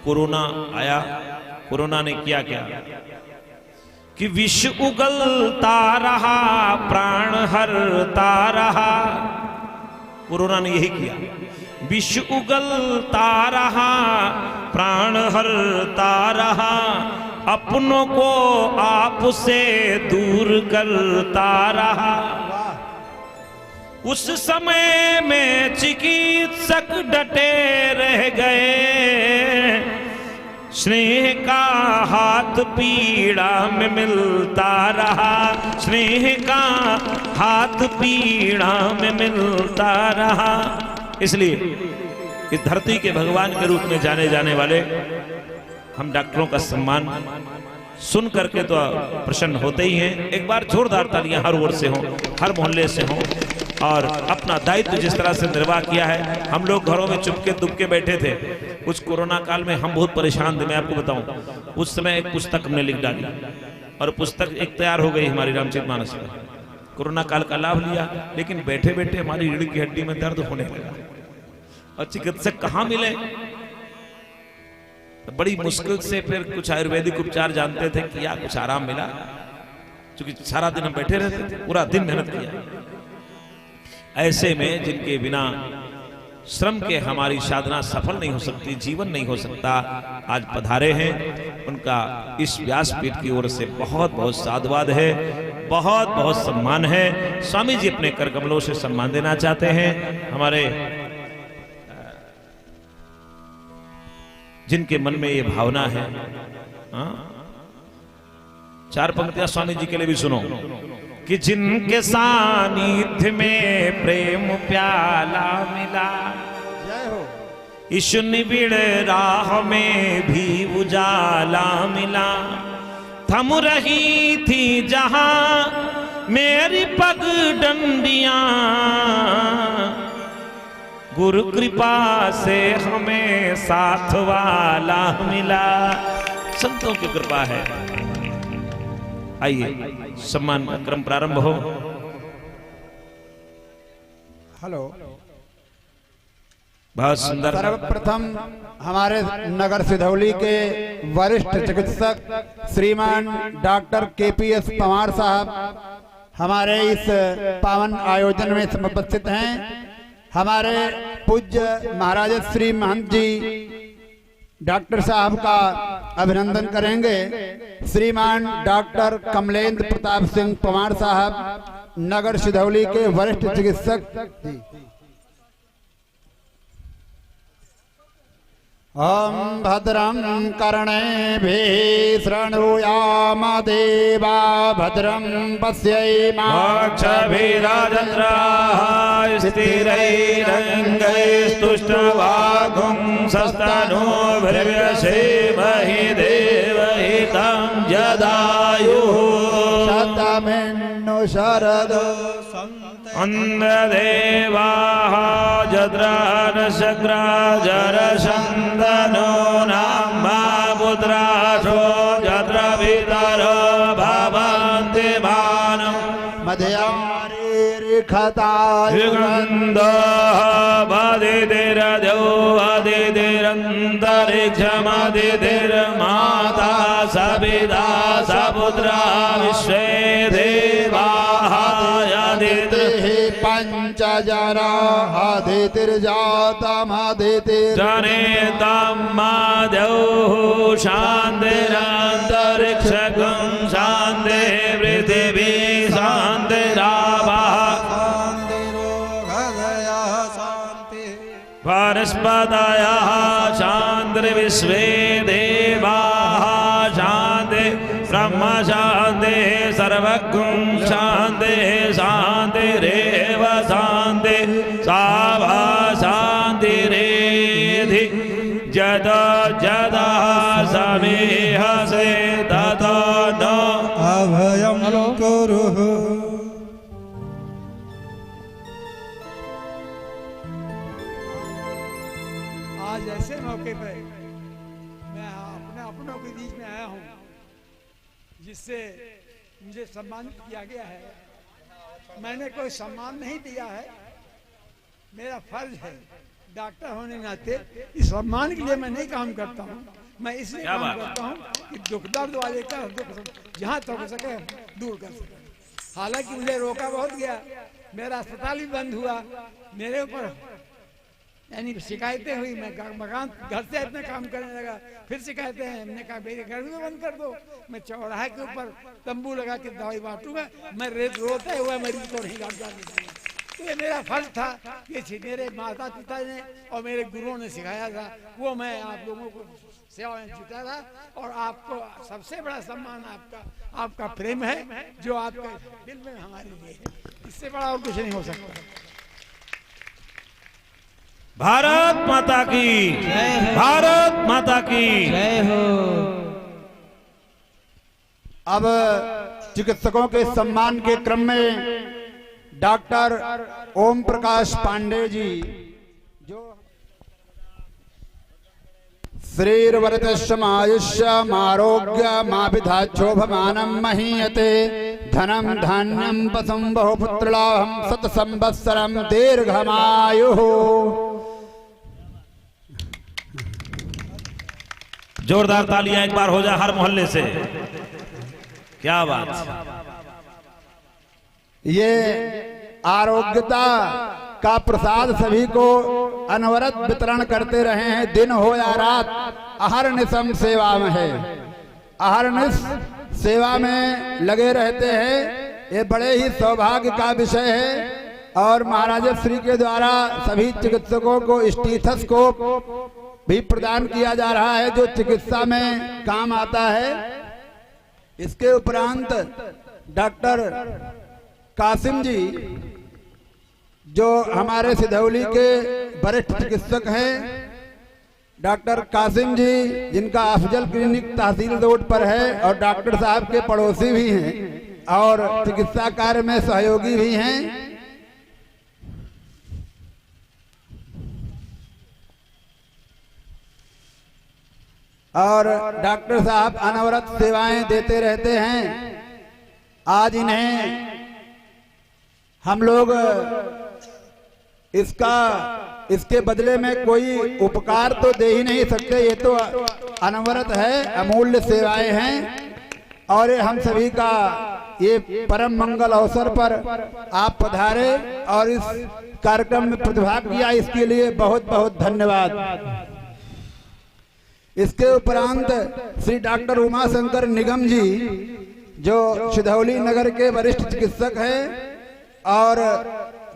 Corona आया, corona ने किया क्या कि विष उगलता रहा, प्राण हरता रहा। कोरोना ने यही किया, विष उगलता रहा, प्राण हरता रहा, अपनों को आप से दूर करता रहा। उस समय में चिकित्सक डटे रह गए, स्नेह का हाथ पीड़ा में मिलता रहा, स्नेह का हाथ पीड़ा में मिलता रहा। इसलिए इस धरती के भगवान के रूप में जाने जाने वाले हम डॉक्टरों का सम्मान सुन करके तो प्रसन्न होते ही हैं। एक बार जोरदार तालियां हर ओर से हों, हर मोहल्ले से हों। और अपना दायित्व जिस तरह से निर्वाह किया है, हम लोग घरों में चुपके दुबके बैठे थे। कुछ कोरोना काल में हम बहुत परेशान थे। मैं आपको बताऊं, उस समय एक पुस्तक हमने लिख डाली और पुस्तक एक तैयार हो गई हमारी रामचरितमानस में। कोरोना काल का लाभ लिया, लेकिन बैठे बैठे हमारी रीढ़ की हड्डी में दर्द होने लगा और चिकित्सक कहाँ मिले। तो बड़ी मुश्किल से फिर कुछ आयुर्वेदिक उपचार जानते थे, किया, कुछ आराम मिला, क्योंकि सारा दिन हम बैठे रहते थे, पूरा दिन मेहनत किया। ऐसे में जिनके बिना श्रम के हमारी साधना सफल नहीं हो सकती, जीवन नहीं हो सकता, आज पधारे हैं, उनका इस व्यासपीठ की ओर से बहुत बहुत साधुवाद है, बहुत बहुत सम्मान है। स्वामी जी अपने कर कमलों से सम्मान देना चाहते हैं। हमारे जिनके मन में ये भावना है, चार पंक्तियां स्वामी जी के लिए भी सुनो कि जिनके सानिध्य में प्रेम प्याला मिला, इस निबिड़ राह में भी उजाला मिला। थम रही थी जहां मेरी पगडंडियां, गुरु कृपा से हमें साथ वाला मिला। संतों की कृपा है। आइए सम्मान का क्रम प्रारंभ हो। हेलो, बहुत सुंदर। सर्वप्रथम हमारे नगर सिधौली के वरिष्ठ चिकित्सक श्रीमान डॉक्टर KPS पवार साहब हमारे इस पावन आयोजन में उपस्थित हैं। हमारे पूज्य महाराज श्री महंत जी डॉक्टर साहब का अभिनंदन करेंगे। श्रीमान डॉक्टर कमलेंद्र प्रताप सिंह पवार साहब नगर सिधौली के वरिष्ठ चिकित्सक जी। ओम भद्रं कर्णेभिः शृणुयाम देवा, भद्रं पश्येमाक्षभिराजन्द्राः स्थिरैरङ्गैस्तुष्टवागुंसस्तनूभिर्यसेमहि देवहितं जदायुः। शतमिन्नु शरदो अन्धदेवाः जद्रानशग्राजरशन्दनो नाम्मा पुत्राशो जद्रभितरो भवन्ति मानव मध्यारिखतायुगन्धः वदितिरजो वदितिरन्तरिक्षमदितिर्माता सविता सपुत्रा विश्वे देवाः पंचजना जनेतं माधव शान्तिरन्तरिक्षगं शान्ति पृथिवी शान्तिरावः वनस्पतयः शान्तिर्विश्वे देवाः शान्ति ब्रह्म शान्ति सर्वगुं शान्ति शान्तिरेव शान्ति सावा शान्तिरेधि जदा जदा समेहसे ततो न अभयं कुरुः। आज ऐसे मौके पर मैं अपनों के बीच में आया हूँ जिससे मुझे सम्मानित किया गया है। मैंने कोई सम्मान नहीं दिया है, मेरा फर्ज है डॉक्टर होने नाते इस सम्मान के लिए मैं नहीं काम करता हूँ, मैं इसलिए क्या काम बात? करता हूँ कि दुख दर्द वाले का दुख जहाँ तक हो सके दूर कर सके। हालांकि मुझे रोका बहुत गया, मेरा अस्पताल भी बंद हुआ, मेरे ऊपर यानी शिकायतें हुई, मैं मकान घर से इतना काम करने लगा, फिर शिकायतें हैं। हमने कहा मेरे घर में बंद कर दो, मैं चौराहे के ऊपर तंबू लगा के दवाई बांटूंगा, मैं रोते हुए मरीज को नहीं बांटूंगा। तो ये मेरा फर्ज था, ये मेरे माता पिता ने और मेरे गुरुओं ने सिखाया था, वो मैं आप लोगों को सेवा में जुटा था। और आपको सबसे बड़ा सम्मान आपका प्रेम है, जो आपके दिल में हमारे लिए है, इससे बड़ा और कुछ नहीं हो सकता। भारत माता की, भारत माता की जय हो। अब चिकित्सकों के सम्मान के क्रम में डॉक्टर ओम प्रकाश पांडे जी, जो श्रीर्वरतश्रमायुष्यमारोग्यमाभिधाक्षोभमानं महीयते धनं धान्यं पशुं बहुपुत्रलाभं शतसंवत्सरं दीर्घमायुः। जोरदार तालियां एक बार हो जाए हर मोहल्ले से। क्या बात। ये आरोग्यता का प्रसाद सभी को अनवरत वितरण करते रहे हैं, दिन हो या रात, अहर्निशम सेवा में है, अहर्निश सेवा में लगे रहते हैं। ये बड़े ही सौभाग्य का विषय है। और महाराज श्री के द्वारा सभी चिकित्सकों को स्टीथोस्कोप भी प्रदान किया जा रहा है, जो चिकित्सा में काम आता है। इसके उपरांत डॉक्टर कासिम जी, जो हमारे सिधौली के वरिष्ठ चिकित्सक हैं, डॉक्टर कासिम जी, जिनका अफजल क्लिनिक तहसील रोड पर है और डॉक्टर साहब के पड़ोसी भी हैं और चिकित्सा कार्य में सहयोगी भी हैं। और डॉक्टर साहब अनवरत सेवाएं देते रहते हैं। आज इन्हें हम लोग इसके बदले में कोई उपकार तो दे ही नहीं सकते, ये तो अनवरत है, अमूल्य सेवाएं हैं। और हम सभी का ये परम मंगल अवसर पर आप पधारे और इस कार्यक्रम में प्रतिभाग किया, इसके लिए बहुत बहुत धन्यवाद। इसके उपरांत श्री डॉक्टर उमाशंकर निगम जी, जो सिधौली नगर के वरिष्ठ चिकित्सक हैं, और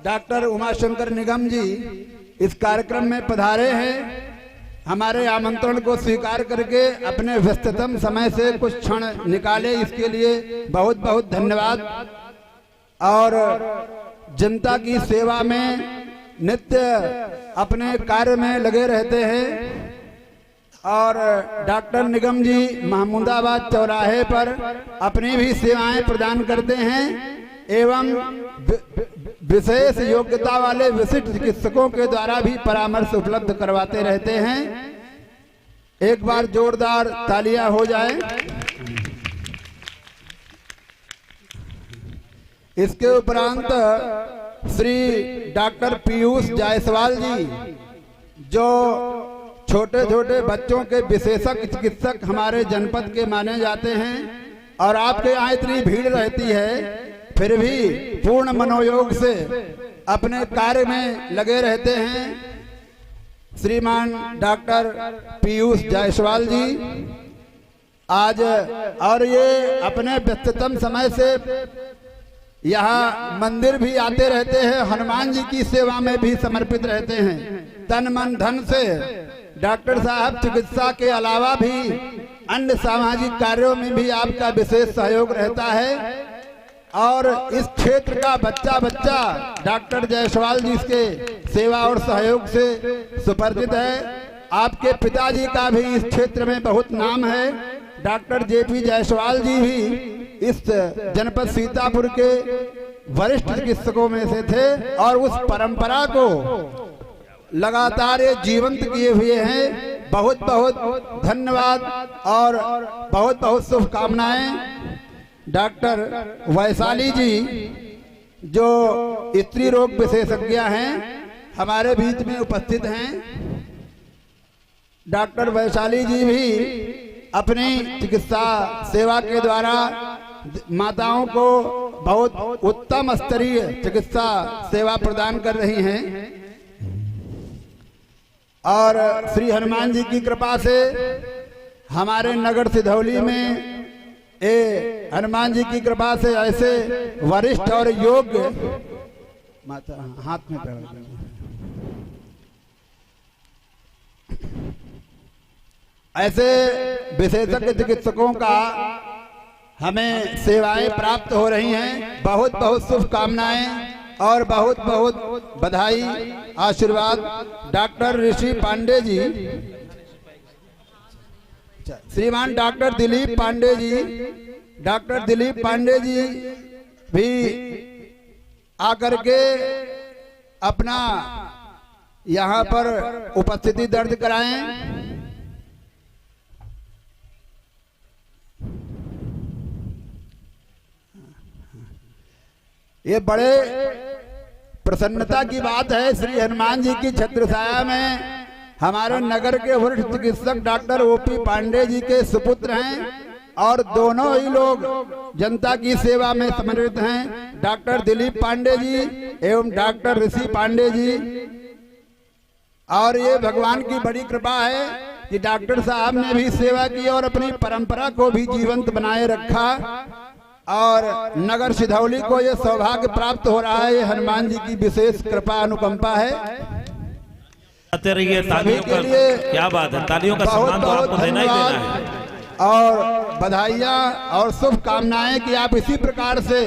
डॉक्टर उमाशंकर निगम जी इस कार्यक्रम में पधारे हैं। हमारे आमंत्रण को स्वीकार करके अपने व्यस्ततम समय से कुछ क्षण निकाले, इसके लिए बहुत बहुत धन्यवाद। और जनता की सेवा में नित्य अपने कार्य में लगे रहते हैं। और डॉक्टर निगम जी महमूदाबाद चौराहे पर अपनी भी सेवाएं प्रदान करते हैं एवं विशेष योग्यता वाले विशिष्ट चिकित्सकों के द्वारा भी परामर्श उपलब्ध करवाते रहते हैं। एक बार जोरदार तालियां हो जाए। इसके उपरांत श्री डॉक्टर पीयूष जायसवाल जी, जो छोटे छोटे बच्चों के विशेषज्ञ चिकित्सक हमारे जनपद के माने जाते हैं, और आपके यहाँ इतनी भीड़ रहती है फिर भी पूर्ण मनोयोग से अपने कार्य में लगे रहते हैं श्रीमान डॉक्टर पीयूष जायसवाल जी आज। और ये अपने व्यस्ततम समय से यहाँ मंदिर भी आते रहते हैं, हनुमान जी की सेवा में भी समर्पित रहते हैं तन मन धन से। डॉक्टर साहब चिकित्सा के अलावा भी अन्य सामाजिक कार्यों में भी आपका विशेष सहयोग रहता है। और इस क्षेत्र का बच्चा बच्चा डॉक्टर जायसवाल जी के सेवा और सहयोग से सुपरिचित है। आपके पिताजी का भी इस क्षेत्र में बहुत नाम है। डॉक्टर जेपी जायसवाल जी भी इस जनपद सीतापुर के वरिष्ठ चिकित्सकों में से थे और उस परंपरा को लगातार ये जीवंत किए हुए हैं। बहुत बहुत धन्यवाद और बहुत बहुत शुभकामनाएं। डॉक्टर वैशाली जी जो स्त्री रोग विशेषज्ञ हैं, हमारे बीच में उपस्थित हैं। डॉक्टर वैशाली जी भी अपनी चिकित्सा सेवा के द्वारा माताओं को बहुत उत्तम स्तरीय चिकित्सा सेवा प्रदान कर रही हैं और श्री हनुमान जी की कृपा से हमारे नगर सिधौली में हनुमान जी की कृपा से ऐसे वरिष्ठ और योग्य माता हाथ में पकड़ ऐसे विशेषज्ञ चिकित्सकों का हमें सेवाएं प्राप्त हो रही हैं। बहुत बहुत शुभकामनाएं और बहुत बहुत बधाई आशीर्वाद। डॉक्टर ऋषि पांडे जी, श्रीमान डॉक्टर दिलीप पांडे जी, डॉक्टर दिलीप पांडे जी भी आकर के अपना यहाँ पर उपस्थिति दर्ज कराएं। ये बड़े प्रसन्नता की बात है। श्री हनुमान जी की छत्रछाया में हमारे नगर के वरिष्ठ चिकित्सक डॉक्टर ओपी पांडे जी के सुपुत्र हैं और दोनों ही लोग जनता की सेवा में समर्पित हैं। डॉक्टर दिलीप पांडे जी एवं डॉक्टर ऋषि पांडे जी। और ये भगवान की बड़ी कृपा है कि डॉक्टर साहब ने भी सेवा की और अपनी परंपरा को भी जीवंत बनाए रखा और नगर सिधौली को ये सौभाग्य प्राप्त हो रहा है। ये हनुमान जी की विशेष कृपा अनुकंपा है। रहिए तालियों के लिए क्या बात है, तालियों का सम्मान तो आपको देना ही देना है और बधाइयाँ और शुभकामनाएं कि आप इसी प्रकार से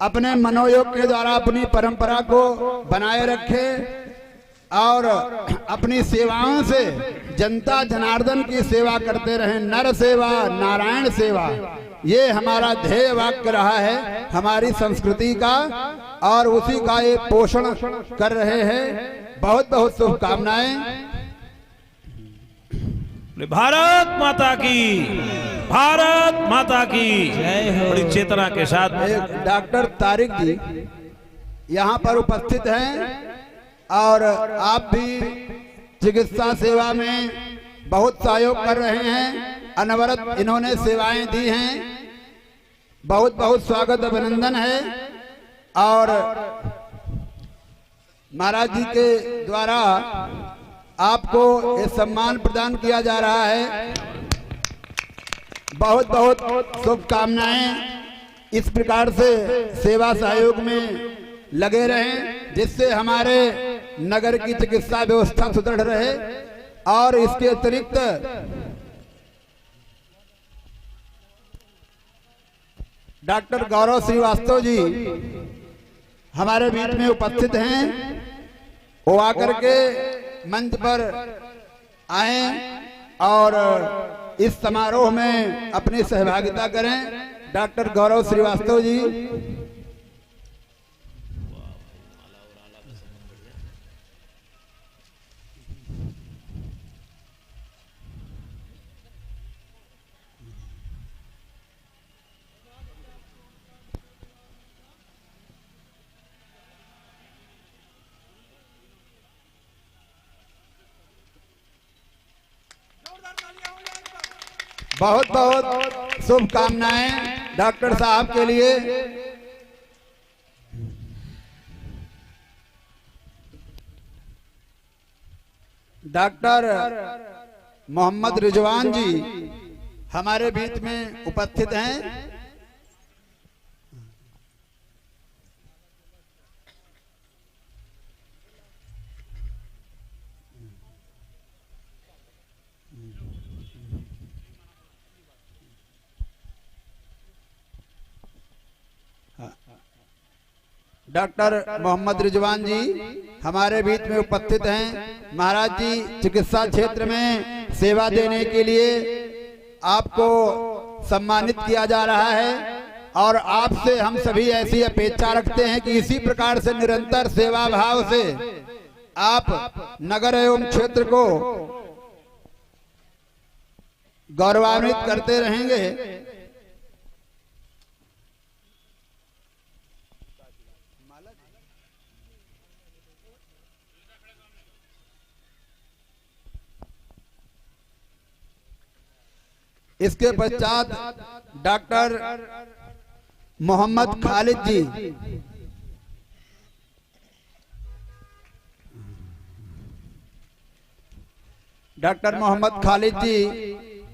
अपने मनोयोग के द्वारा अपनी परंपरा को बनाए रखें और अपनी सेवाओं से जनता जनार्दन की सेवा करते रहें। नर सेवा नारायण सेवा, ये हमारा ध्येय वाक्य रहा है हमारी संस्कृति का और उसी का ये पोषण कर रहे हैं। बहुत बहुत शुभकामनाएं। भारत माता की, भारत माता की बड़ी चेतना के साथ डॉक्टर तारिक जी यहाँ पर उपस्थित हैं और आप भी चिकित्सा सेवा में बहुत सहयोग कर रहे हैं। अनवरत इन्होंने सेवाएं दी हैं। बहुत बहुत स्वागत अभिनंदन है और महाराज जी के द्वारा आपको ये सम्मान प्रदान किया जा रहा है। बहुत बहुत शुभकामनाएं। इस प्रकार से सेवा सहयोग में लगे रहें जिससे हमारे नगर की चिकित्सा व्यवस्था सुदृढ़ रहे। और इसके अतिरिक्त डॉक्टर गौरव श्रीवास्तव जी हमारे बीच में उपस्थित हैं। वो आकर के मंच पर आए और इस समारोह में अपनी सहभागिता करें। डॉक्टर गौरव श्रीवास्तव जी। बहुत बहुत शुभकामनाएं डॉक्टर साहब के लिए। डॉक्टर मोहम्मद रिजवान जी हमारे बीच में उपस्थित हैं। डॉक्टर मोहम्मद रिजवान जी हमारे बीच में उपस्थित हैं। महाराज जी चिकित्सा क्षेत्र में सेवा देने के लिए आपको सम्मानित किया जा रहा है और आपसे हम सभी ऐसी अपेक्षा रखते हैं कि इसी प्रकार से निरंतर सेवा भाव से आप नगर एवं क्षेत्र को गौरवान्वित करते रहेंगे। इसके पश्चात डॉक्टर मोहम्मद खालिद जी, डॉक्टर मोहम्मद खालिद जी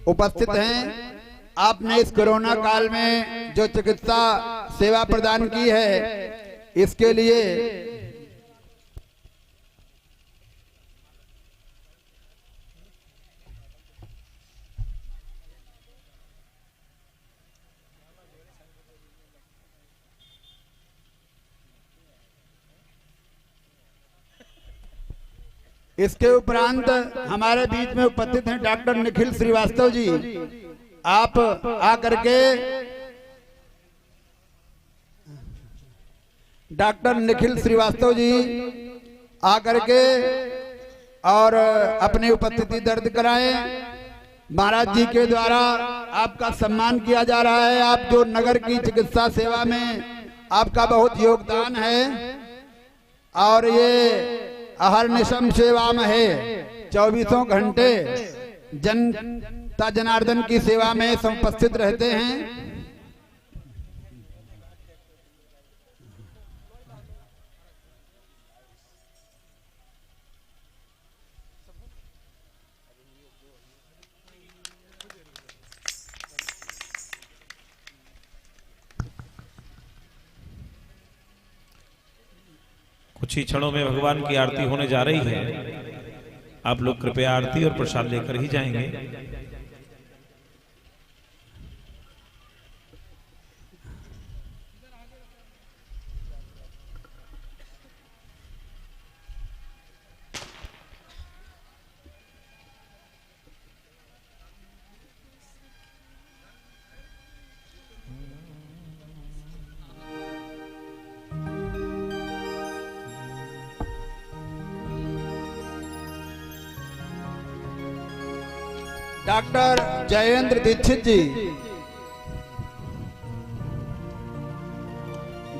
उपस्थित हैं। आपने इस कोरोना काल में जो चिकित्सा सेवा प्रदान की है, इसके लिए इसके उपरांत हमारे बीच में उपस्थित हैं डॉक्टर निखिल श्रीवास्तव जी। आप आकर के डॉक्टर निखिल श्रीवास्तव जी आकर के और अपनी उपस्थिति दर्ज कराएं। महाराज जी के द्वारा आपका सम्मान किया जा रहा है। आप जो नगर की चिकित्सा सेवा में आपका बहुत योगदान है और ये अहर्निशम सेवा में है, 24 घंटे जनता जनार्दन की सेवा में उपस्थित रहते हैं। कुछ ही क्षणों में भगवान की आरती होने जा रही है। आप लोग कृपया आरती और प्रसाद लेकर ही जाएंगे। डॉक्टर जयेंद्र दीक्षित जी,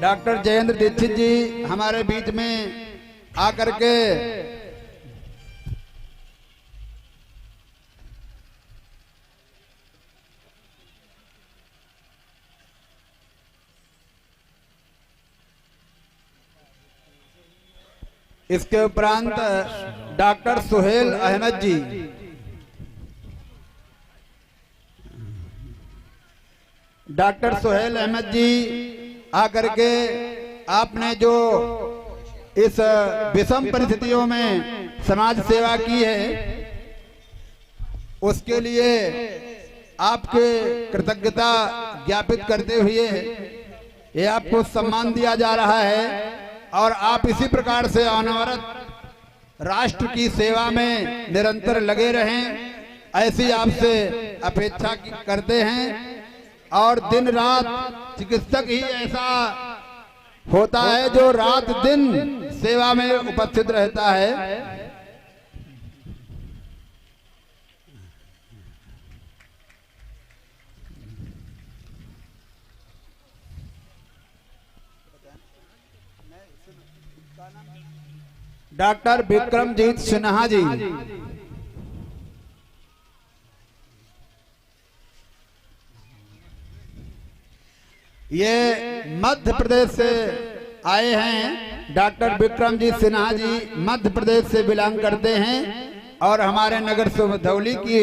डॉक्टर जयेंद्र दीक्षित जी हमारे बीच में आकर के इसके उपरांत डॉक्टर सुहेल अहमद जी, डॉक्टर सुहेल अहमद जी आकर के आपने जो इस विषम परिस्थितियों में समाज सेवा की है, उसके लिए आपके कृतज्ञता ज्ञापित करते हुए ये आपको सम्मान दिया जा रहा है और आप इसी प्रकार से अनवरत राष्ट्र की सेवा में निरंतर लगे रहें, ऐसी आपसे अपेक्षा करते हैं। और दिन रात चिकित्सक ही ऐसा होता है जो रात दिन सेवा में उपस्थित रहता है। डॉक्टर विक्रमजीत सिन्हा जी, ये मध्य प्रदेश से आए हैं। डॉक्टर विक्रमजीत सिन्हा जी मध्य प्रदेश से बिलोंग करते हैं और हमारे नगर सिधौली की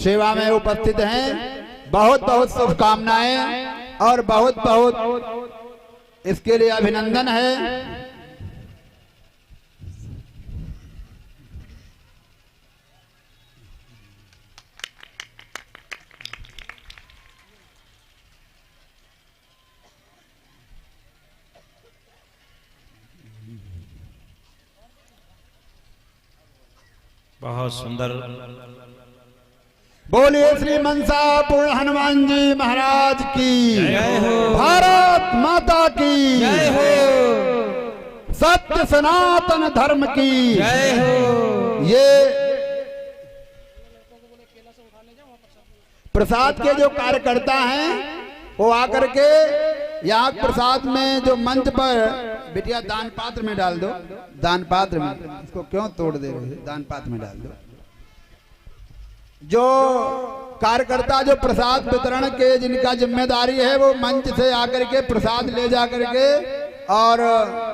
सेवा में उपस्थित हैं। बहुत बहुत शुभकामनाएं और बहुत बहुत इसके लिए अभिनंदन है। बहुत सुंदर। बोलिए श्री मनसापुर हनुमान जी महाराज की जय हो। भारत माता की जय हो। सत्य सनातन धर्म की जय हो। ये प्रसाद के जो कार्यकर्ता हैं वो आकर के यहाँ प्रसाद में जो मंच पर बिटिया दान पात्र में डाल दो, दान पात्र में, इसको क्यों तोड़ दे रहे, दान पात्र में डाल दो। जो कार्यकर्ता जो प्रसाद वितरण के जिनका जिम्मेदारी है वो मंच से आकर के प्रसाद ले जा करके और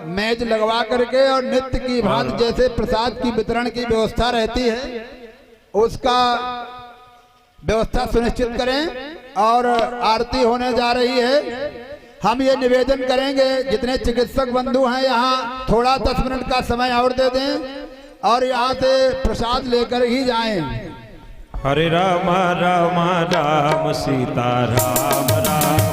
मेज लगवा करके और नित्य की भांति जैसे प्रसाद की वितरण की व्यवस्था रहती है उसका व्यवस्था सुनिश्चित करें। और आरती होने जा रही है। हम ये निवेदन करेंगे जितने चिकित्सक बंधु हैं यहाँ थोड़ा 10 मिनट का समय और दे दें और यहाँ से प्रसाद लेकर ही जाएं। हरे राम राम राम सीता राम राम